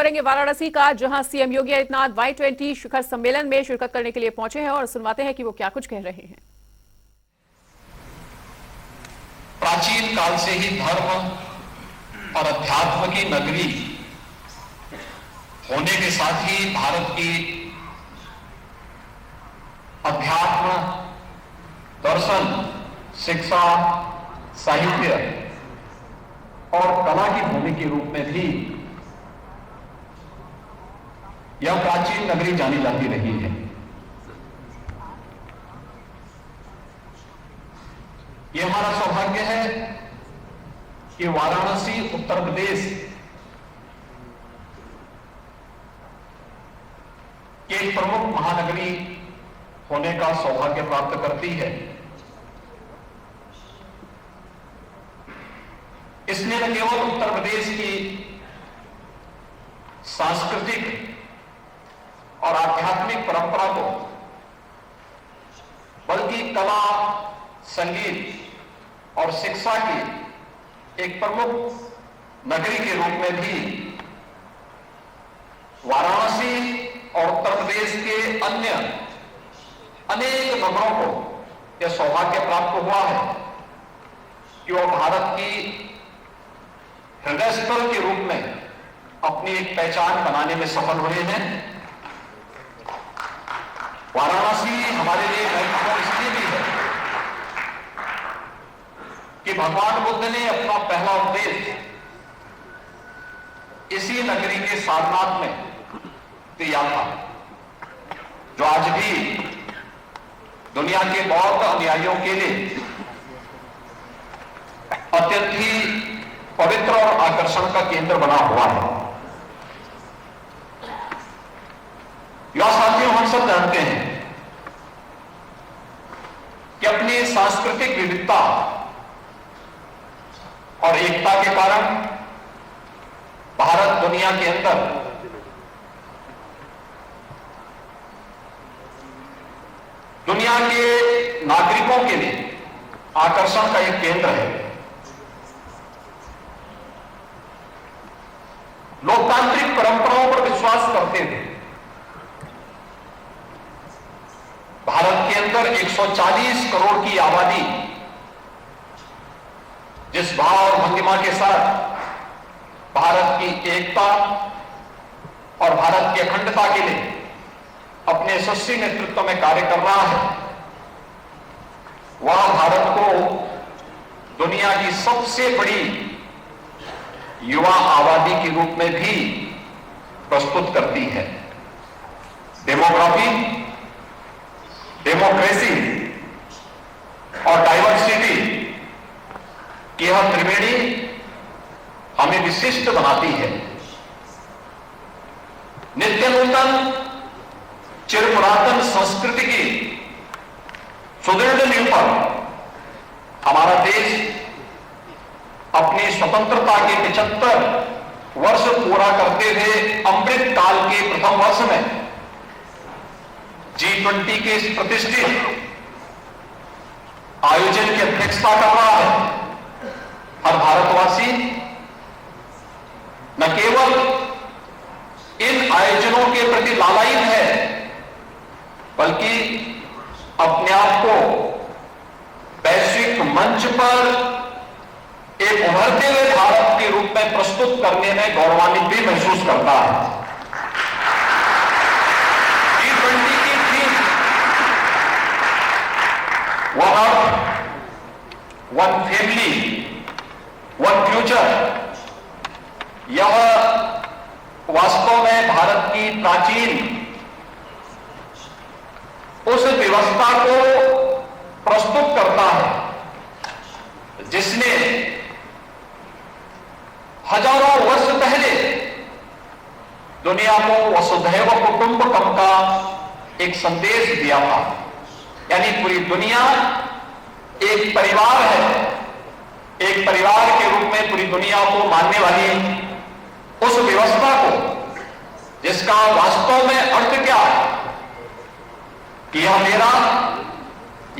करेंगे वाराणसी का, जहां सीएम योगी आदित्यनाथ Y20 शिखर सम्मेलन में शिरकत करने के लिए पहुंचे हैं और सुनवाते हैं कि वो क्या कुछ कह रहे हैं। प्राचीन काल से ही धर्म और अध्यात्म की नगरी होने के साथ ही भारत की अध्यात्म, दर्शन, शिक्षा, साहित्य और कला की भूमि के रूप में भी यह प्राचीन नगरी जानी जाती रही है। यह हमारा सौभाग्य है कि वाराणसी उत्तर प्रदेश की एक प्रमुख महानगरी होने का सौभाग्य प्राप्त करती है। इसने न केवल उत्तर प्रदेश की सांस्कृतिक और आध्यात्मिक परंपरा को, बल्कि कला, संगीत और शिक्षा की एक प्रमुख नगरी के रूप में भी वाराणसी और उत्तर प्रदेश के अन्य अनेक नगरों को यह सौभाग्य प्राप्त हुआ है कि वह भारत की हृदय स्थल के रूप में अपनी एक पहचान बनाने में सफल हुए हैं। वाराणसी हमारे लिए महत्वपूर्ण इसलिए भी है कि भगवान बुद्ध ने अपना पहला उपदेश इसी नगरी के सारनाथ में दिया था, जो आज भी दुनिया के बौद्ध अनुयायियों के लिए अत्यंत ही पवित्र और आकर्षण का केंद्र बना हुआ है। यह साथियों, हम सब जानते हैं कि अपनी सांस्कृतिक विविधता और एकता के कारण भारत दुनिया के अंदर दुनिया के नागरिकों के लिए आकर्षण का एक केंद्र है। लोकतांत्रिक परंपराओं पर विश्वास करते थे। भारत के अंदर 140 करोड़ की आबादी जिस भाव और भंगिमा के साथ भारत की एकता और भारत की अखंडता के लिए अपने यशस्वी नेतृत्व में कार्य कर रहा है, वह भारत को दुनिया की सबसे बड़ी युवा आबादी के रूप में भी प्रस्तुत करती है। डेमोग्राफी, डेमोक्रेसी और डाइवर्सिटी की यह त्रिवेणी हमें विशिष्ट बनाती है। नित्य नूतन चिर पुरातन संस्कृति की सुदृढ़ नींव पर हमारा देश अपनी स्वतंत्रता के 75 वर्ष पूरा करते हुए अमृत काल के प्रथम वर्ष में G20 के इस प्रतिष्ठित आयोजन की अध्यक्षता कर रहा है। हर भारतवासी न केवल इन आयोजनों के प्रति लालायित है, बल्कि अपने आप को वैश्विक मंच पर एक उभरते हुए भारत के रूप में प्रस्तुत करने में गौरवान्वित भी महसूस करता है। G20 की theme one earth, one family, one future, यह वास्तव में भारत की प्राचीन उस व्यवस्था को प्रस्तुत करता है जिसने हजारों वर्ष पहले दुनिया को वसुधैव कुटुंबकम का एक संदेश दिया था। यानी पूरी दुनिया एक परिवार है। एक परिवार के रूप में पूरी दुनिया को मानने वाली उस व्यवस्था को, जिसका वास्तव में अर्थ क्या है कि यह मेरा,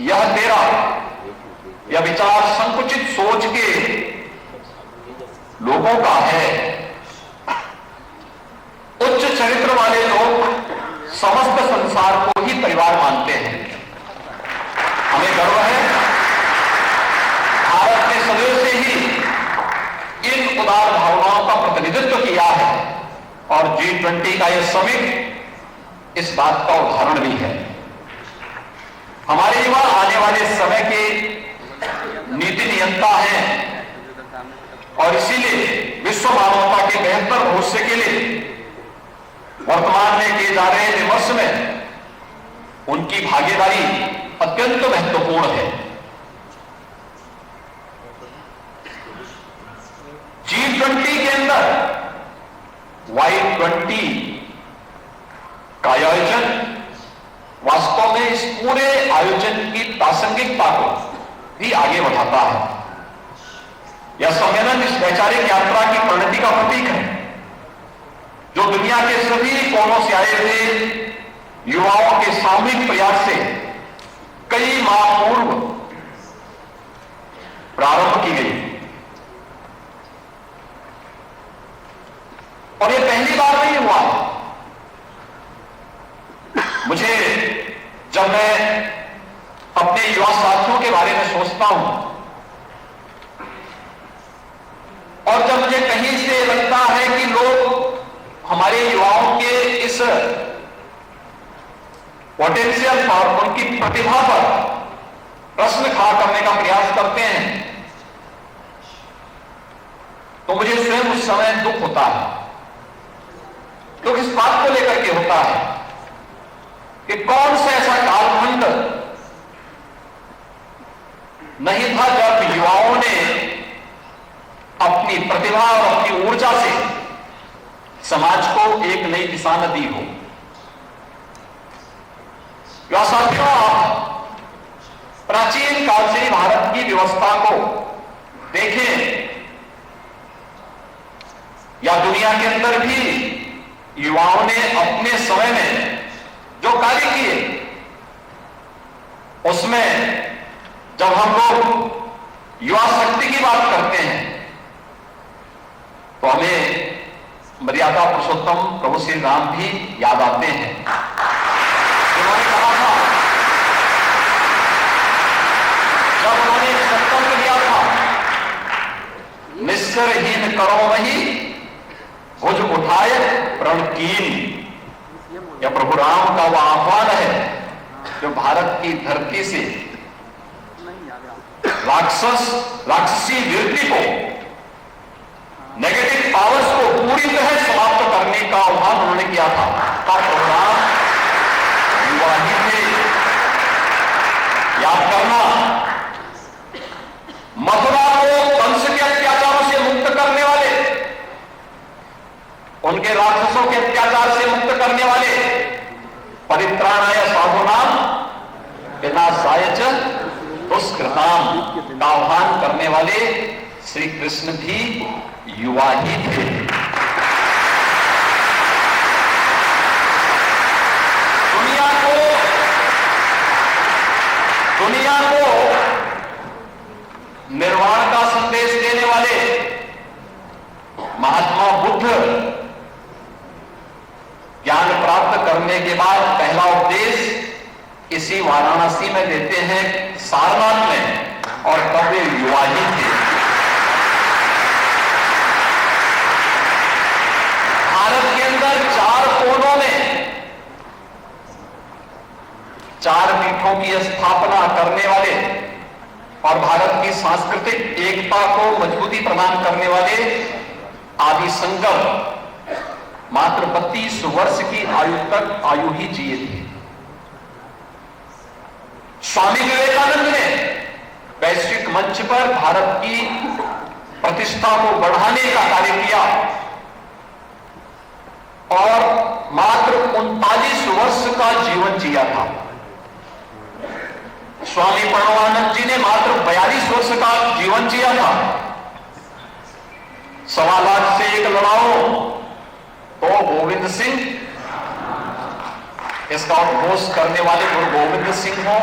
यह तेरा, यह विचार संकुचित सोच के लोगों का है। चरित्र वाले लोग समस्त संसार को ही परिवार मानते हैं। हमें गर्व है, भारत ने सदैव से ही इन उदार भावनाओं का प्रतिनिधित्व किया है और G20 का यह समिट इस बात का उदाहरण भी है। हमारे युवा आने वाले समय के नीति नियंता हैं और इसीलिए विश्व मानवता के बेहतर भविष्य के लिए वर्तमान में किए जा रहे विमर्श में उनकी भागीदारी अत्यंत महत्वपूर्ण है। G20 के अंदर Y20 का आयोजन वास्तव में इस पूरे आयोजन की प्रासंगिकता को भी आगे बढ़ाता है। यह सम्मेलन इस वैचारिक यात्रा की परिणति का प्रतीक है, जो दुनिया के सभी कोनों से आए हुए युवाओं के सामूहिक प्रयास से कई माह पूर्व प्रारंभ की गई और यह पहली बार नहीं हुआ। मुझे जब मैं अपने युवा साथियों के बारे में सोचता हूं और जब मुझे कहीं से लगता है कि लोग हमारे युवाओं के इस पोटेंशियल पर, उनकी प्रतिभा पर प्रश्न खड़ा करने का प्रयास करते हैं, तो मुझे स्वयं उस समय दुख होता है। दुख इस बात को लेकर के होता है कि कौन सा ऐसा कालखंड नहीं था जब युवाओं ने अपनी प्रतिभा और अपनी ऊर्जा से समाज को एक नई दिशा न दी हो। युवा साथियों, आप प्राचीन काल से भारत की व्यवस्था को देखें या दुनिया के अंदर भी युवाओं ने अपने समय में जो कार्य किए, उसमें जब हम लोग युवा शक्ति की बात करते हैं तो हमें मर्यादा पुरुषोत्तम प्रभु श्री राम भी याद आते हैं। उन्होंने कहा था, जब उन्होंने संकल्प लिया था, निस्सरहीन करो नहीं भुज उठाए प्रण कीन, यह प्रभु राम का वह आह्वान है जो भारत की धरती से राक्षसी वृत्ति को, नेगेटिव पावर्स को पूरी तरह समाप्त करने का आह्वान उन्होंने किया था। प्रभु राम युवा ही थे। याद करना, मथुरा को कंस के अत्याचारों से मुक्त करने वाले, उनके राक्षसों के अत्याचार से मुक्त करने वाले, परित्राणाय साधूनाम विनाशाय च दुष्कृताम का आह्वान करने वाले श्री कृष्ण भी युवा ही थे। दुनिया को निर्वाण का संदेश देने वाले महात्मा बुद्ध ज्ञान प्राप्त करने के बाद पहला उपदेश इसी वाराणसी में देते हैं, सारनाथ में, और तब वे युवा ही थे। भारत के अंदर 4 कोनों में 4 पीठों की स्थापना करने वाले और भारत की सांस्कृतिक एकता को मजबूती प्रदान करने वाले आदि संगम मात्र 32 वर्ष की आयु ही जिए थे। स्वामी विवेकानंद ने वैश्विक मंच पर भारत की प्रतिष्ठा को बढ़ाने का कार्य किया और मात्र 39 वर्ष का जीवन जिया था। स्वामी प्रणवानंद जी ने मात्र 42 वर्ष का जीवन जिया था। 1.25 लाख से एक लड़ाओ तो गोविंद सिंह, इसका उद्घोष करने वाले गुरु गोविंद सिंह हो,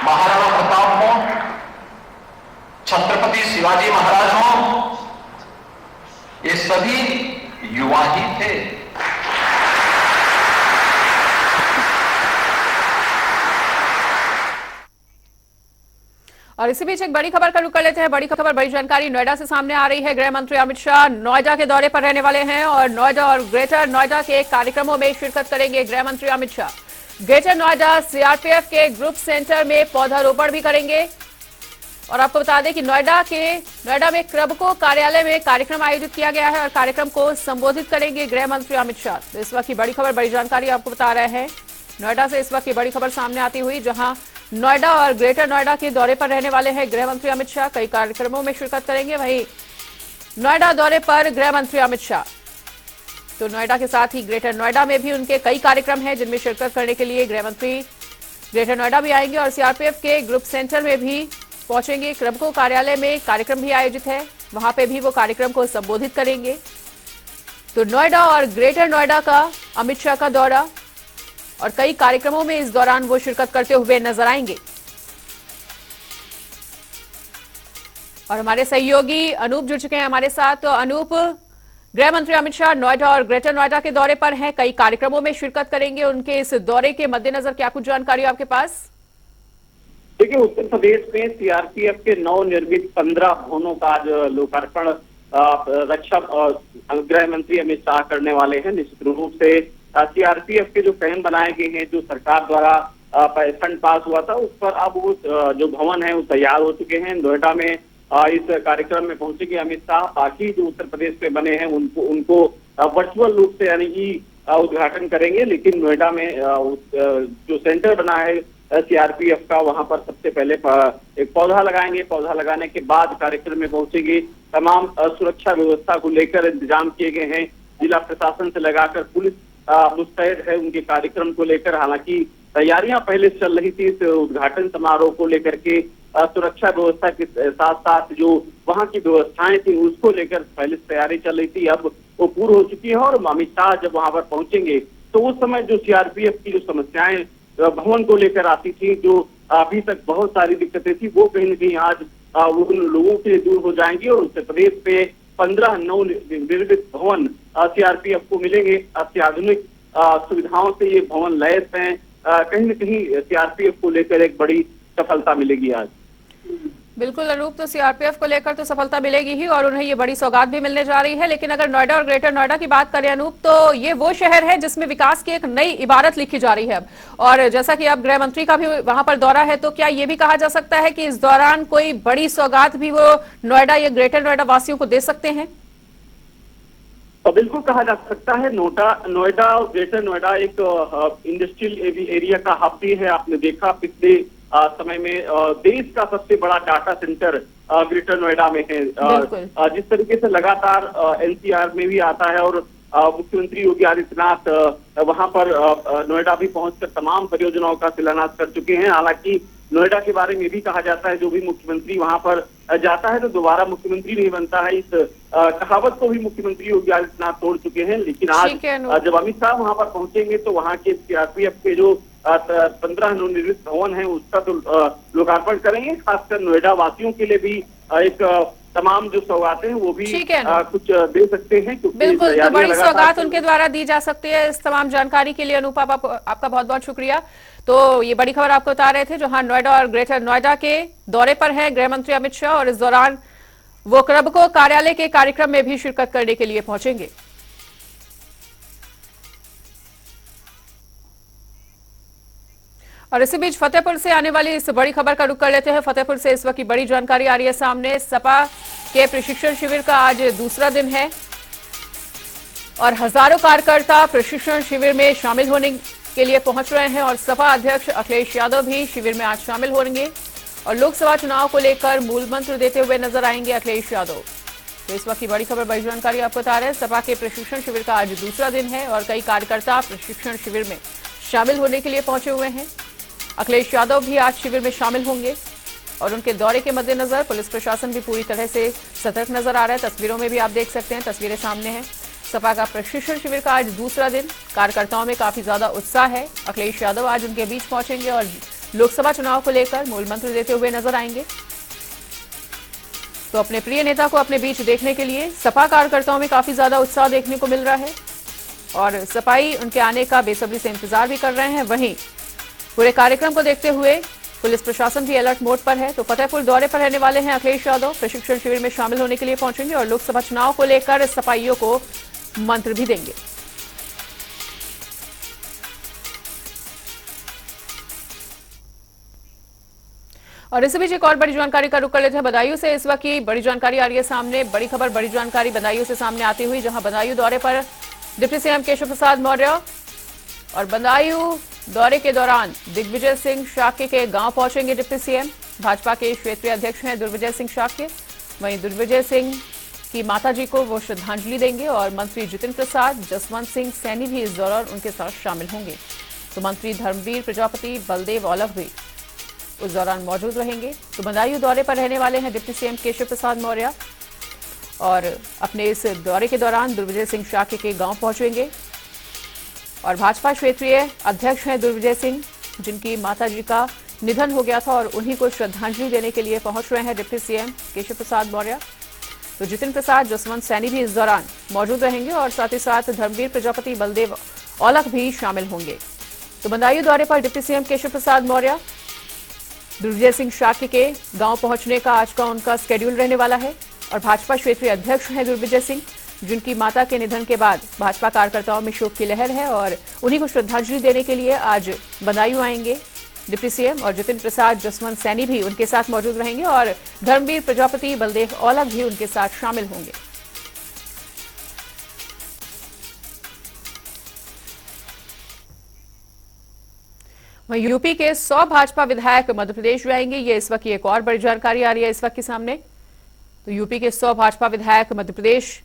महाराणा प्रताप हो, छत्रपति शिवाजी महाराज हो, ये सभी युवा ही थे। और इसी बीच एक बड़ी खबर का रुख कर लेते हैं। बड़ी खबर, बड़ी जानकारी नोएडा से सामने आ रही है। गृह मंत्री अमित शाह नोएडा के दौरे पर रहने वाले हैं और नोएडा और ग्रेटर नोएडा के कार्यक्रमों में शिरकत करेंगे गृह मंत्री अमित शाह। ग्रेटर नोएडा सीआरपीएफ के ग्रुप सेंटर में पौधारोपण भी करेंगे। और आपको बता दें कि नोएडा में क्रबको कार्यालय में कार्यक्रम आयोजित किया गया है और कार्यक्रम को संबोधित करेंगे गृह मंत्री अमित शाह। तो इस वक्त की बड़ी खबर, बड़ी जानकारी आपको बता रहे हैं। नोएडा से इस वक्त की बड़ी खबर सामने आती हुई, जहां नोएडा और ग्रेटर नोएडा के दौरे पर रहने वाले हैं गृह मंत्री अमित शाह। कई कार्यक्रमों में शिरकत करेंगे। वहीं नोएडा दौरे पर गृह मंत्री अमित शाह, तो नोएडा के साथ ही ग्रेटर नोएडा में भी उनके कई कार्यक्रम हैं जिनमें शिरकत करने के लिए गृह मंत्री ग्रेटर नोएडा भी आएंगे और सीआरपीएफ के ग्रुप सेंटर में भी पहुंचेंगे। क्रबको कार्यालय में कार्यक्रम भी आयोजित है, वहां पे भी वो कार्यक्रम को संबोधित करेंगे। तो नोएडा और ग्रेटर नोएडा का अमित शाह का दौरा और कई कार्यक्रमों में इस दौरान वो शिरकत करते हुए नजर आएंगे। और हमारे सहयोगी अनूप जुड़ चुके हैं हमारे साथ। तो अनूप, गृह मंत्री अमित शाह नोएडा और ग्रेटर नोएडा के दौरे पर हैं, कई कार्यक्रमों में शिरकत करेंगे। उनके इस दौरे के मद्देनजर क्या कुछ जानकारी आपके पास? देखिए, उत्तर प्रदेश में सीआरपीएफ के नवनिर्मित 15 भवनों का आज लोकार्पण रक्षा गृह मंत्री अमित शाह करने वाले हैं। निश्चित रूप से सीआरपीएफ के जो कैंप बनाए गए हैं, जो सरकार द्वारा फंड पास हुआ था, उस पर अब वो जो भवन है वो तैयार हो चुके हैं। नोएडा में इस कार्यक्रम में पहुंचेंगे अमित शाह। बाकी जो उत्तर प्रदेश में बने हैं उनको वर्चुअल रूप से यानी कि उद्घाटन करेंगे। लेकिन नोएडा में जो सेंटर बना है सीआरपीएफ का, वहां पर सबसे पहले एक पौधा लगाएंगे। पौधा लगाने के बाद कार्यक्रम में पहुंचेंगे। तमाम सुरक्षा व्यवस्था को लेकर इंतजाम किए गए हैं। जिला प्रशासन से लगाकर पुलिस मुस्तैद है उनके कार्यक्रम को लेकर। हालांकि तैयारियां पहले चल रही थी इस उद्घाटन समारोह को लेकर के। सुरक्षा व्यवस्था के साथ साथ जो वहां की व्यवस्थाएं थी उसको लेकर पहले तैयारी चल रही थी, अब वो पूर्ण हो चुकी है। और अमित शाह जब वहां पर पहुंचेंगे तो उस समय जो सीआरपीएफ की जो समस्याएं भवन को लेकर आती थी, जो अभी तक बहुत सारी दिक्कतें थी, वो कहीं न कहीं आज उन लोगों के दूर हो जाएंगी। और उत्तर प्रदेश पे 15 नवनिर्मित भवन सीआरपीएफ को मिलेंगे। अत्याधुनिक सुविधाओं से ये भवन लैस हैं। कहीं न कहीं सीआरपीएफ को लेकर एक बड़ी सफलता मिलेगी आज। बिल्कुल अनूप, तो सीआरपीएफ को लेकर तो सफलता मिलेगी ही और उन्हें ये बड़ी सौगात भी मिलने जा रही है। लेकिन अगर नोएडा और ग्रेटर नोएडा की बात करें अनूप, तो ये वो शहर है जिसमें विकास की एक नई इबारत लिखी जा रही है अब। और जैसा कि अब गृह मंत्री का भी वहां पर दौरा है, तो क्या ये भी कहा जा सकता है कि इस दौरान कोई बड़ी सौगात भी वो नोएडा या ग्रेटर नोएडा वासियों को दे सकते हैं? तो बिल्कुल कहा जा सकता है। नोएडा और ग्रेटर नोएडा एक इंडस्ट्रियल एरिया का हब भी है। आपने देखा पिछले समय में देश का सबसे बड़ा डाटा सेंटर ग्रेटर नोएडा में है। जिस तरीके से लगातार एनसीआर में भी आता है और मुख्यमंत्री योगी आदित्यनाथ वहां पर नोएडा भी पहुंचकर तमाम परियोजनाओं का शिलान्यास कर चुके हैं। हालांकि नोएडा के बारे में भी कहा जाता है जो भी मुख्यमंत्री वहां पर जाता है तो दोबारा मुख्यमंत्री नहीं बनता है। इस कहावत को भी मुख्यमंत्री योगी आदित्यनाथ तोड़ चुके हैं। लेकिन आज जब अमित शाह वहां पर पहुंचेंगे तो वहां के सीआरपीएफ के जो 15 नवनिर्मित भवन है उसका तो लोकार्पण करेंगे। खासकर नोएडा वासियों के लिए भी एक तमाम जो सौगातें हैं वो भी कुछ दे सकते हैं। बिल्कुल, तो बड़ी सौगात उनके द्वारा दी जा सकती है। इस तमाम जानकारी के लिए अनूप आपका बहुत बहुत शुक्रिया। तो ये बड़ी खबर आपको बता रहे थे, जहां नोएडा और ग्रेटर नोएडा के दौरे पर है गृह मंत्री अमित शाह और इस दौरान वो क्रबको कार्यालय के कार्यक्रम में भी शिरकत करने के लिए पहुंचेंगे। और इसी बीच फतेहपुर से आने वाली इस बड़ी खबर का रुख कर लेते हैं। फतेहपुर से इस वक्त की बड़ी जानकारी आ रही है सामने। सपा के प्रशिक्षण शिविर का आज दूसरा दिन है और हजारों कार्यकर्ता प्रशिक्षण शिविर में शामिल होने के लिए पहुंच रहे हैं और सपा अध्यक्ष अखिलेश यादव भी शिविर में आज शामिल होंगे और लोकसभा चुनाव को लेकर मूल मंत्र देते हुए नजर आएंगे अखिलेश यादव। तो इस वक्त की बड़ी खबर, बड़ी जानकारी आपको बता रहे हैं। सपा के प्रशिक्षण शिविर का आज दूसरा दिन है और कई कार्यकर्ता प्रशिक्षण शिविर में शामिल होने के लिए पहुंचे हुए हैं। अखिलेश यादव भी आज शिविर में शामिल होंगे और उनके दौरे के मद्देनजर पुलिस प्रशासन भी पूरी तरह से सतर्क नजर आ रहा है। तस्वीरों में भी आप देख सकते हैं, तस्वीरें सामने हैं। सपा का प्रशिक्षण शिविर का आज दूसरा दिन, कार्यकर्ताओं में काफी ज्यादा उत्साह है। अखिलेश यादव आज उनके बीच पहुंचेंगे और लोकसभा चुनाव को लेकर मूल मंत्र देते हुए नजर आएंगे। तो अपने प्रिय नेता को अपने बीच देखने के लिए सपा कार्यकर्ताओं में काफी ज्यादा उत्साह देखने को मिल रहा है और सपाई उनके आने का बेसब्री से इंतजार भी कर रहे हैं। वहीं पूरे कार्यक्रम को देखते हुए पुलिस प्रशासन भी अलर्ट मोड पर है। तो फतेहपुर दौरे पर रहने वाले हैं अखिलेश यादव, प्रशिक्षण शिविर में शामिल होने के लिए पहुंचेंगे और लोकसभा चुनाव को लेकर सपाइयों को मंत्र भी देंगे। और इसी बीच एक और बड़ी जानकारी का रुख कर लेते हैं बदायूं से। इस वक्त की बड़ी जानकारी आ रही है सामने, बड़ी खबर, बड़ी जानकारी बदायूं से सामने आती हुई, जहां बदायूं दौरे पर डिप्टी सीएम केशव प्रसाद मौर्य और बदायूं दौरे के दौरान दिग्विजय सिंह शाक्य के गांव पहुंचेंगे डिप्टी सीएम। भाजपा के क्षेत्रीय अध्यक्ष हैं दुर्विजय सिंह शाक्य। वहीं दुर्विजय सिंह की माताजी को वो श्रद्धांजलि देंगे और मंत्री जितिन प्रसाद, जसवंत सिंह सैनी भी इस दौरान उनके साथ शामिल होंगे। तो मंत्री धर्मवीर प्रजापति, बलदेव औलख भी उस दौरान मौजूद रहेंगे। तो बदायूं दौरे पर रहने वाले हैं डिप्टी सीएम केशव प्रसाद मौर्य और अपने इस दौरे के दौरान दुर्विजय सिंह शाक्य के गांव पहुंचेंगे और भाजपा क्षेत्रीय अध्यक्ष हैं दुर्विजय सिंह, जिनकी माताजी का निधन हो गया था और उन्हीं को श्रद्धांजलि देने के लिए पहुंच रहे हैं डिप्टी सीएम केशव प्रसाद मौर्य। तो जितिन प्रसाद, जसवंत सैनी भी इस दौरान मौजूद रहेंगे और साथ ही साथ धर्मवीर प्रजापति, बलदेव औलख भी शामिल होंगे। तो बदायूं दौरे पर डिप्टी सीएम केशव प्रसाद मौर्य दुर्विजय सिंह शाक्य के गांव पहुंचने का आज का उनका स्केड्यूल रहने वाला है और भाजपा क्षेत्रीय अध्यक्ष हैं दुर्विजय सिंह, जिनकी माता के निधन के बाद भाजपा कार्यकर्ताओं में शोक की लहर है और उन्हीं को श्रद्धांजलि देने के लिए आज बदायूं आएंगे डिप्टी सीएम। और जितिन प्रसाद, जसवंत सैनी भी उनके साथ मौजूद रहेंगे और धर्मवीर प्रजापति, बलदेव औलख भी उनके साथ शामिल होंगे। वहीं यूपी के 100 भाजपा विधायक मध्य प्रदेश जाएंगे, ये इस वक्त की एक और बड़ी जानकारी आ रही है इस वक्त के सामने। तो यूपी के 100 भाजपा विधायक मध्य प्रदेश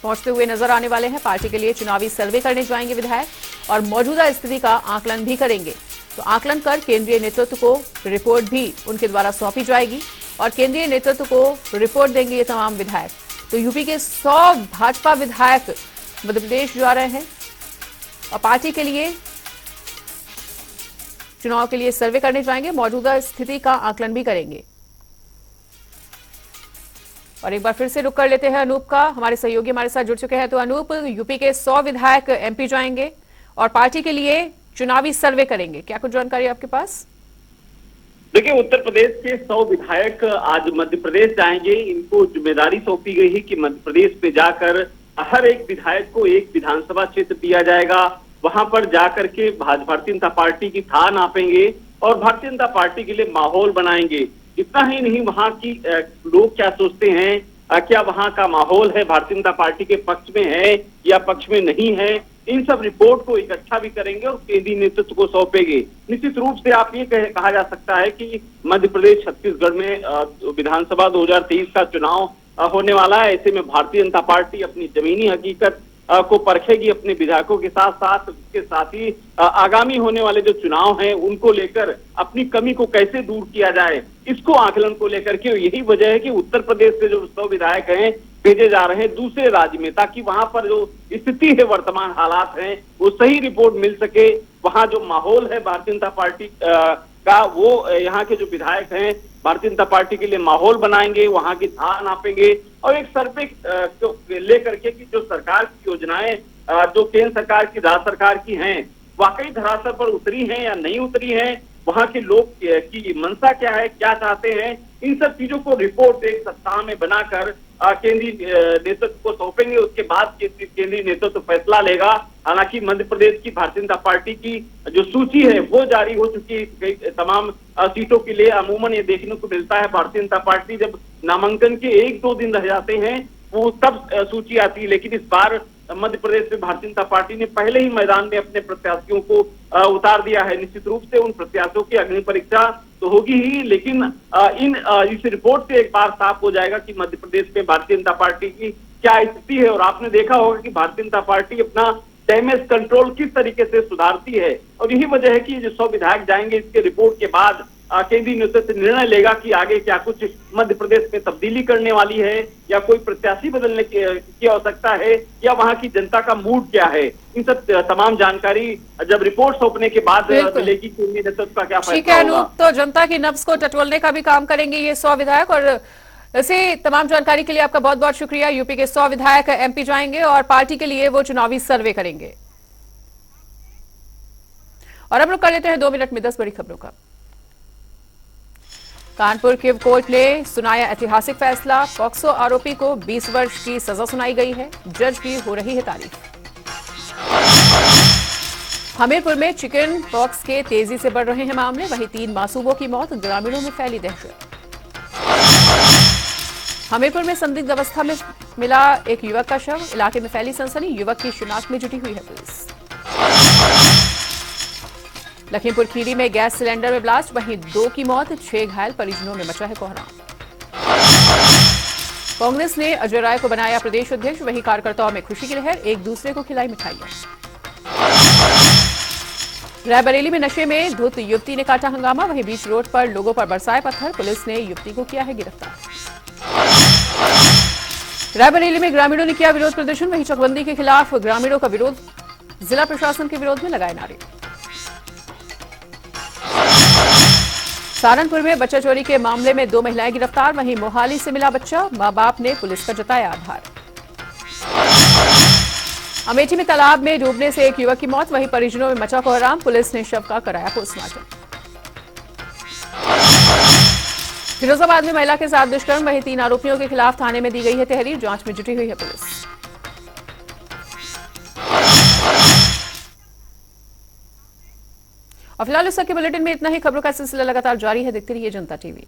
पहुंचते हुए नजर आने वाले हैं। पार्टी के लिए चुनावी सर्वे करने जाएंगे विधायक और मौजूदा स्थिति का आकलन भी करेंगे। तो आकलन कर केंद्रीय नेतृत्व को रिपोर्ट भी उनके द्वारा सौंपी जाएगी और केंद्रीय नेतृत्व को रिपोर्ट देंगे ये तमाम विधायक। तो यूपी के 100 भाजपा विधायक मध्य प्रदेश जा रहे हैं और पार्टी के लिए चुनाव के लिए सर्वे करने जाएंगे, मौजूदा स्थिति का आकलन भी करेंगे। और एक बार फिर से रुक कर लेते हैं अनूप का, हमारे सहयोगी हमारे साथ जुड़ चुके हैं। तो अनूप, यूपी के 100 विधायक एमपी जाएंगे और पार्टी के लिए चुनावी सर्वे करेंगे, क्या कुछ जानकारी आपके पास? देखिए, उत्तर प्रदेश के 100 विधायक आज मध्य प्रदेश जाएंगे। इनको जिम्मेदारी सौंपी गई है कि मध्य प्रदेश में जाकर हर एक विधायक को एक विधानसभा क्षेत्र दिया जाएगा। वहां पर जाकर के भारतीय जनता पार्टी की थाह नापेंगे और भारतीय जनता पार्टी के लिए माहौल बनाएंगे। इतना ही नहीं, वहां की लोग क्या सोचते हैं, क्या वहां का माहौल है भारतीय जनता पार्टी के पक्ष में है या पक्ष में नहीं है, इन सब रिपोर्ट को इकट्ठा भी करेंगे और केंद्रीय नेतृत्व को सौंपेंगे। निश्चित रूप से आप ये कहा जा सकता है कि मध्य प्रदेश छत्तीसगढ़ में विधानसभा 2023 का चुनाव होने वाला है। ऐसे में भारतीय जनता पार्टी अपनी जमीनी हकीकत को परखेगी अपने विधायकों के साथ साथ, उसके साथ ही आगामी होने वाले जो चुनाव हैं उनको लेकर अपनी कमी को कैसे दूर किया जाए, इसको आकलन को लेकर के। यही वजह है कि उत्तर प्रदेश से जो 100 विधायक हैं भेजे जा रहे हैं दूसरे राज्य में, ताकि वहां पर जो स्थिति है, वर्तमान हालात हैं, वो सही रिपोर्ट मिल सके। वहां जो माहौल है भारतीय जनता पार्टी का, वो यहाँ के जो विधायक हैं भारतीय जनता पार्टी के लिए माहौल बनाएंगे, वहां की धार नापेंगे और एक सर्वे लेकर के कि जो सरकार की योजनाएं जो केंद्र सरकार की, राज्य सरकार की हैं, वाकई धरातल पर उतरी हैं या नहीं उतरी हैं, वहां के लोग की मंशा क्या है, क्या चाहते हैं, इन सब चीजों को रिपोर्ट एक सप्ताह में बनाकर केंद्रीय नेतृत्व को सौंपेंगे। उसके बाद केंद्रीय नेतृत्व फैसला लेगा। हालांकि मध्य प्रदेश की भारतीय जनता पार्टी की जो सूची है वो जारी हो चुकी है तमाम सीटों के लिए। अमूमन ये देखने को मिलता है भारतीय जनता पार्टी जब नामांकन के 1-2 दिन रह जाते हैं वो तब सूची आती है, लेकिन इस बार मध्य प्रदेश में भारतीय जनता पार्टी ने पहले ही मैदान में अपने प्रत्याशियों को उतार दिया है। निश्चित रूप से उन प्रत्याशियों की अग्नि परीक्षा तो होगी ही, लेकिन इस रिपोर्ट से एक बार साफ हो जाएगा कि मध्य प्रदेश में भारतीय जनता पार्टी की क्या स्थिति है। और आपने देखा होगा कि भारतीय जनता पार्टी अपना डैमेज कंट्रोल किस तरीके से सुधारती है और यही वजह है कि जो 100 विधायक जाएंगे इसके रिपोर्ट के बाद केंद्रीय नेतृत्व निर्णय लेगा कि आगे क्या कुछ मध्य प्रदेश में तब्दीली करने वाली है या कोई प्रत्याशी बदलने की आवश्यकता है या वहां की जनता का मूड क्या है। इन सब तमाम जानकारी जब रिपोर्ट सौंपने के बाद मिलेगी केंद्रीय नेतृत्व का क्या फैसला होगा। तो जनता की नब्ज को टटोलने का भी काम करेंगे ये 100 विधायक और इसी तमाम जानकारी के लिए आपका बहुत बहुत शुक्रिया। यूपी के 100 विधायक एमपी जाएंगे और पार्टी के लिए वो चुनावी सर्वे करेंगे। और अब लोग कर लेते हैं 2 मिनट में 10 बड़ी खबरों का। कानपुर की कोर्ट ने सुनाया ऐतिहासिक फैसला। पॉक्सो आरोपी को 20 वर्ष की सजा सुनाई गई है। जज की हो रही है तारीफ। हमीरपुर में चिकन पॉक्स के तेजी से बढ़ रहे हैं मामले। वहीं 3 मासूमों की मौत। ग्रामीणों में फैली दहशत। हमीरपुर में संदिग्ध अवस्था में मिला एक युवक का शव। इलाके में फैली सनसनी। युवक की शिनाख्त में जुटी हुई है पुलिस। लखीमपुर खीरी में गैस सिलेंडर में ब्लास्ट। वहीं 2 की मौत, 6 घायल। परिजनों में मचा है कोहराम। कांग्रेस ने अजय राय को बनाया प्रदेश अध्यक्ष। वहीं कार्यकर्ताओं में खुशी की लहर। एक दूसरे को खिलाई मिठाइयां। रायबरेली में नशे में धुत युवती ने काटा हंगामा। वहीं बीच रोड पर लोगों पर बरसाए पत्थर। पुलिस ने युवती को किया है गिरफ्तार। रायबरेली में ग्रामीणों ने किया विरोध प्रदर्शन। वहीं चकबंदी के खिलाफ ग्रामीणों का विरोध। जिला प्रशासन के विरोध में लगाए नारे। सहारनपुर में बच्चा चोरी के मामले में 2 महिलाएं गिरफ्तार। वहीं मोहाली से मिला बच्चा। मां बाप ने पुलिस का जताया आभार। अमेठी में तालाब में डूबने से एक युवक की मौत। वहीं परिजनों में मचा कोहराम। पुलिस ने शव का कराया पोस्टमार्टम। फिरोजाबाद में महिला के साथ दुष्कर्म। वहीं 3 आरोपियों के खिलाफ थाने में दी गई है तहरीर। जांच में जुटी हुई है पुलिस। और फिलहाल इस तक के बुलेटिन में इतना ही। खबरों का सिलसिला लगातार जारी है। देखते रहिए जनता टीवी।